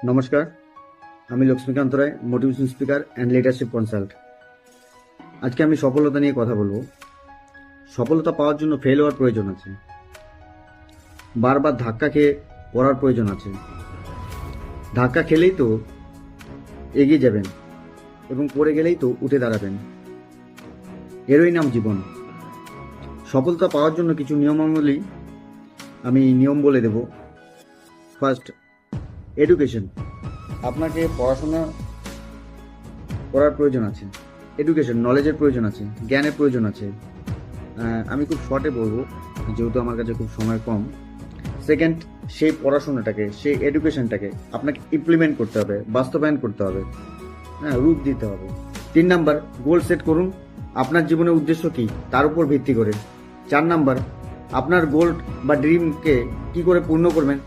নমস্কার, আমি Laxmikant Roy, motivation speaker and leadership consult. আজকে আমি সফলতা নিয়ে কথা বলবো। সফলতা পাওয়ার জন্য ফেল হওয়ার প্রয়োজন আছে, বারবার ধাক্কা খেয়ে পড়ার প্রয়োজন আছে। ধাক্কা খেলেই তো এগিয়ে যাবেন এবং পড়ে গেলেই তো উঠে দাঁড়াবেন। এরই নাম জীবন। সফলতা পাওয়ার জন্য কিছু নিয়মাবলী আমি বলে দেব। First, education. আপনাকে পড়াশোনা করার প্রয়োজন আছে, এডুকেশন, নলেজের প্রয়োজন আছে, জ্ঞানের প্রয়োজন আছে। আমি খুব শর্টে বলবো যেহেতু আমার কাছে খুব সময় কম। সেকেন্ড, সেই পড়াশোনাটাকে, সেই এডুকেশনটাকে আপনাকে ইমপ্লিমেন্ট করতে হবে, বাস্তবায়ন করতে হবে, রূপ দিতে হবে। 3 নাম্বার, গোল সেট করুন। আপনার জীবনের উদ্দেশ্য কি তার উপর ভিত্তি করে। 4 নাম্বার, আপনার গোল বা ড্রিমকে কি করে পূর্ণ করবেন